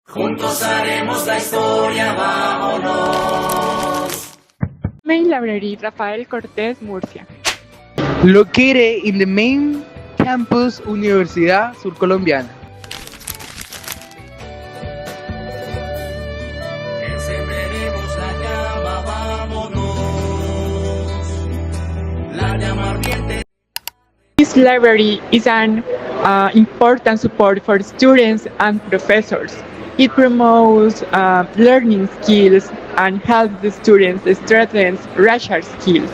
Juntos haremos la historia, vámonos. Main Library Rafael Cortés, Murcia. Located in the main campus Universidad Surcolombiana. Encenderemos la llama, vámonos. La llama ardiente. This library is an important support for students and professors. It promotes learning skills and helps the students strengthen racial skills.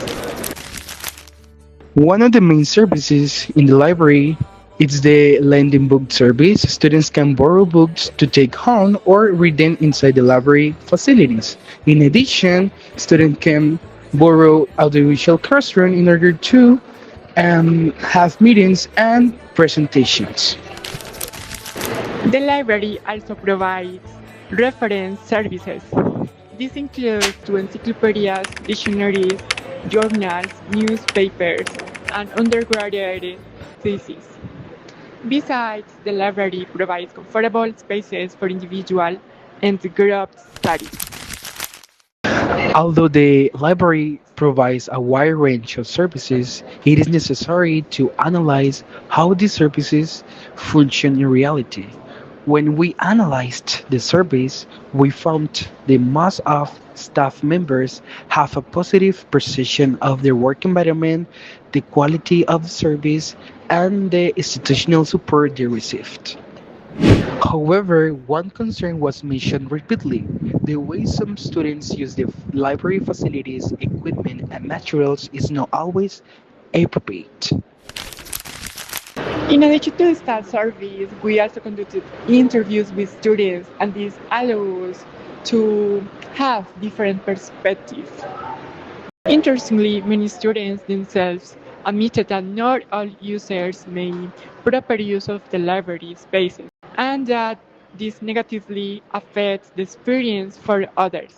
One of the main services in the library is the lending book service. Students can borrow books to take home or read them inside the library facilities. In addition, students can borrow audiovisual classroom in order to have meetings and presentations. The library also provides reference services. This includes encyclopedias, dictionaries, journals, newspapers, and undergraduate theses. Besides, the library provides comfortable spaces for individual and group study. Although the library provides a wide range of services, it is necessary to analyze how these services function in reality. When we analyzed the surveys, we found that most of staff members have a positive perception of their work environment, the quality of the service, and the institutional support they received. However, one concern was mentioned repeatedly: the way some students use the library facilities, equipment, and materials is not always appropriate. In addition to staff service, we also conducted interviews with students, and this allows us to have different perspectives. Interestingly, many students themselves admitted that not all users make proper use of the library spaces, and that this negatively affects the experience for others.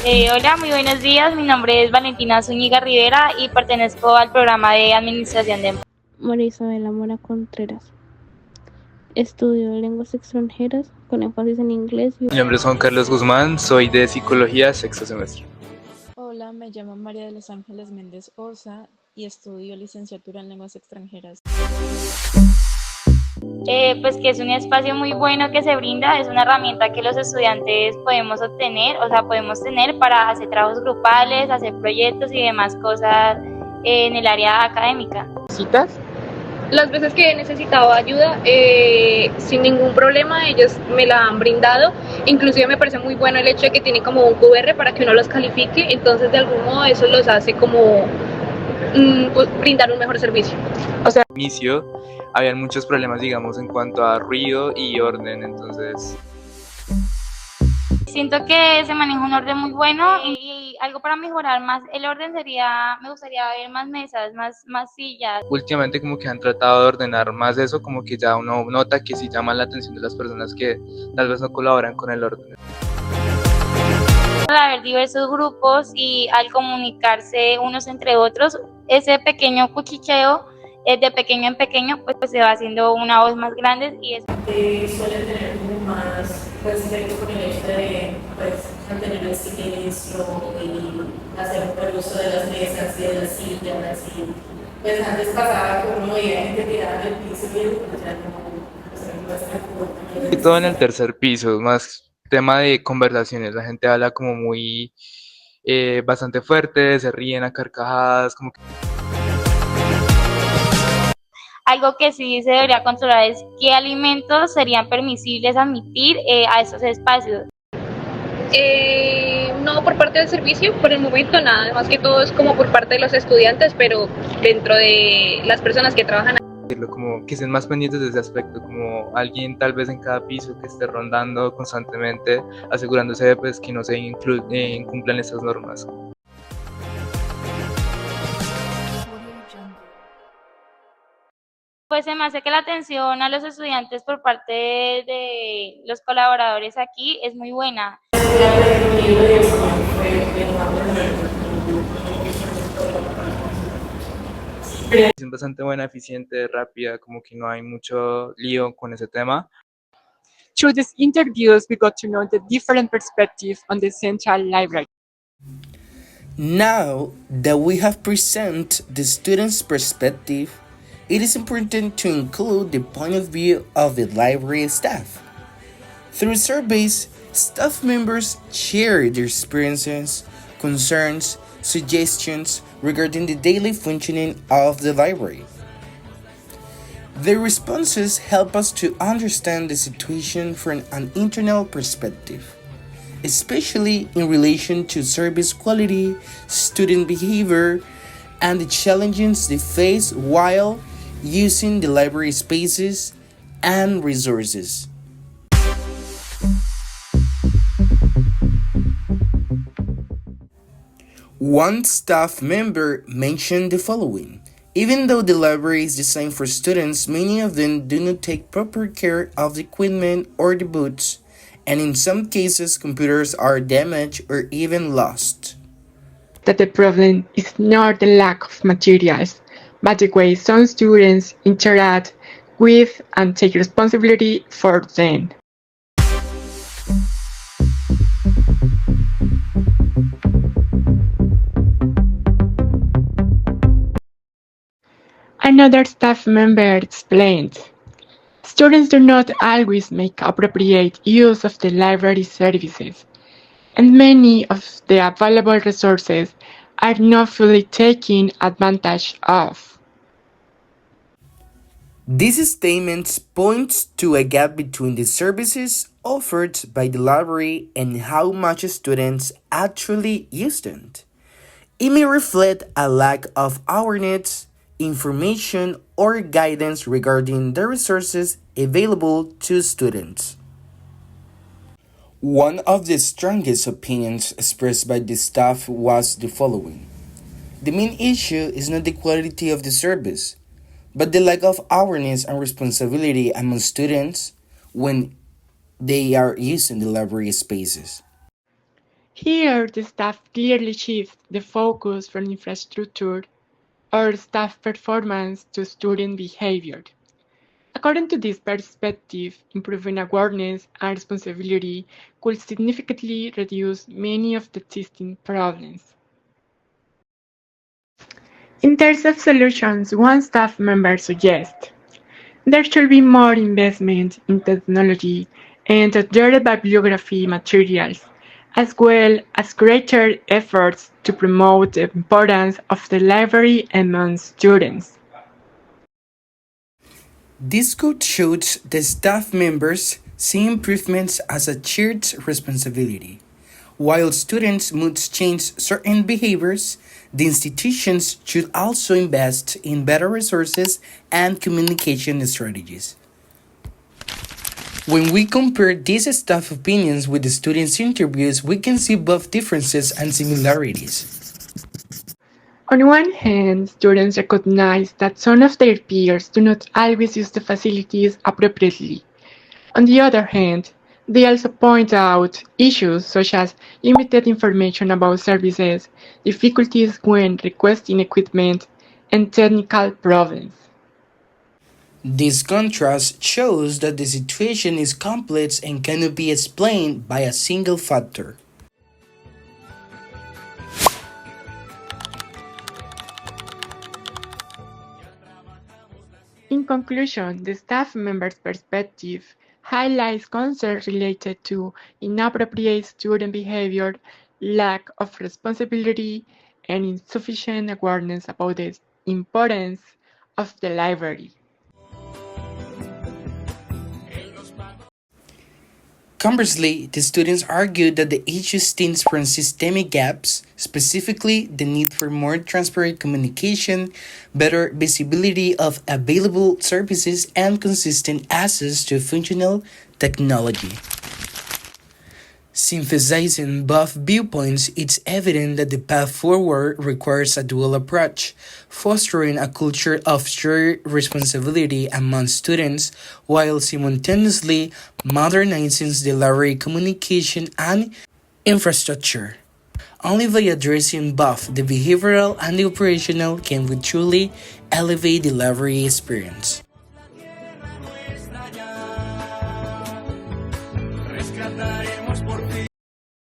Hola, muy buenos días. Mi nombre es Valentina Zúñiga Rivera y pertenezco al programa de Administración de Empresas. María Isabela Mora Contreras. Estudio lenguas extranjeras con énfasis en inglés. Mi nombre es Juan Carlos Guzmán, soy de Psicología, sexto semestre. Hola, me llamo María de los Ángeles Méndez Osa y estudio licenciatura en lenguas extranjeras. Pues que es un espacio muy bueno que se brinda, es una herramienta que los estudiantes podemos obtener, podemos tener para hacer trabajos grupales, hacer proyectos y demás cosas en el área académica. ¿Citas? Las veces que he necesitado ayuda, sin ningún problema, ellos me la han brindado. Inclusive me parece muy bueno el hecho de que tiene como un QR para que uno los califique, entonces de algún modo eso los hace como brindar un mejor servicio. Al inicio habían muchos problemas, digamos, en cuanto a ruido y orden, entonces... Siento que se maneja un orden muy bueno y algo para mejorar más el orden sería, me gustaría ver más mesas, más sillas. Últimamente como que han tratado de ordenar más eso, como que ya uno nota que sí llaman la atención de las personas que tal vez no colaboran con el orden. Al haber diversos grupos y al comunicarse unos entre otros, ese pequeño cuchicheo de pequeño en pequeño pues se va haciendo una voz más grande y es... Suele tener como más respeto con el hecho de mantener el silencio y hacer un buen uso de las mesas y de las sillas. Y pues antes pasaba que uno veía gente tirada en el piso y pues ya no. Y todo en el tercer piso, más tema de conversaciones, la gente habla como muy bastante fuerte, se ríen a carcajadas, como que... Algo que sí se debería controlar es qué alimentos serían permisibles admitir a estos espacios. No por parte del servicio, por el momento nada, más que todo es como por parte de los estudiantes, pero dentro de las personas que trabajan. Como que estén más pendientes de ese aspecto, como alguien tal vez en cada piso que esté rondando constantemente, asegurándose de pues, que no se incumplan estas normas. Pues se me hace que la atención a los estudiantes por parte de los colaboradores aquí es muy buena. Es bastante buena, eficiente, rápida, como que no hay mucho lío con ese tema. Through these interviews, we got to know the different perspectives on the central library. Now that we have presented the student's perspective, it is important to include the point of view of the library staff. Through surveys, staff members share their experiences, concerns, suggestions regarding the daily functioning of the library. Their responses help us to understand the situation from an internal perspective, especially in relation to service quality, student behavior, and the challenges they face while using the library spaces and resources. One staff member mentioned the following. Even though the library is designed for students, many of them do not take proper care of the equipment or the books, and in some cases computers are damaged or even lost. That the problem is not the lack of materials, but the way some students interact with and take responsibility for them. Another staff member explained, students do not always make appropriate use of the library services, and many of the available resources are not fully taken advantage of. This statement points to a gap between the services offered by the library and how much students actually use them. It may reflect a lack of awareness, information, or guidance regarding the resources available to students. One of the strongest opinions expressed by the staff was the following. The main issue is not the quality of the service, but the lack of awareness and responsibility among students when they are using the library spaces. Here, the staff clearly shifts the focus from infrastructure or staff performance to student behavior. According to this perspective, improving awareness and responsibility could significantly reduce many of the existing problems. In terms of solutions, one staff member suggests there should be more investment in technology and other bibliography materials, as well as greater efforts to promote the importance of the library among students. This code shows the staff members see improvements as a shared responsibility. While students must change certain behaviors, the institutions should also invest in better resources and communication strategies. When we compare these staff opinions with the students' interviews, we can see both differences and similarities. On one hand, students recognize that some of their peers do not always use the facilities appropriately. On the other hand, they also point out issues such as limited information about services, difficulties when requesting equipment, and technical problems. This contrast shows that the situation is complex and cannot be explained by a single factor. In conclusion, the staff member's perspective highlights concerns related to inappropriate student behavior, lack of responsibility, and insufficient awareness about the importance of the library. Conversely, the students argued that the issue stems from systemic gaps, specifically the need for more transparent communication, better visibility of available services, and consistent access to functional technology. Synthesizing both viewpoints, it's evident that the path forward requires a dual approach, fostering a culture of shared responsibility among students while simultaneously modernizing the library communication and infrastructure. Only by addressing both the behavioral and the operational can we truly elevate the library experience. rescataremos por fin.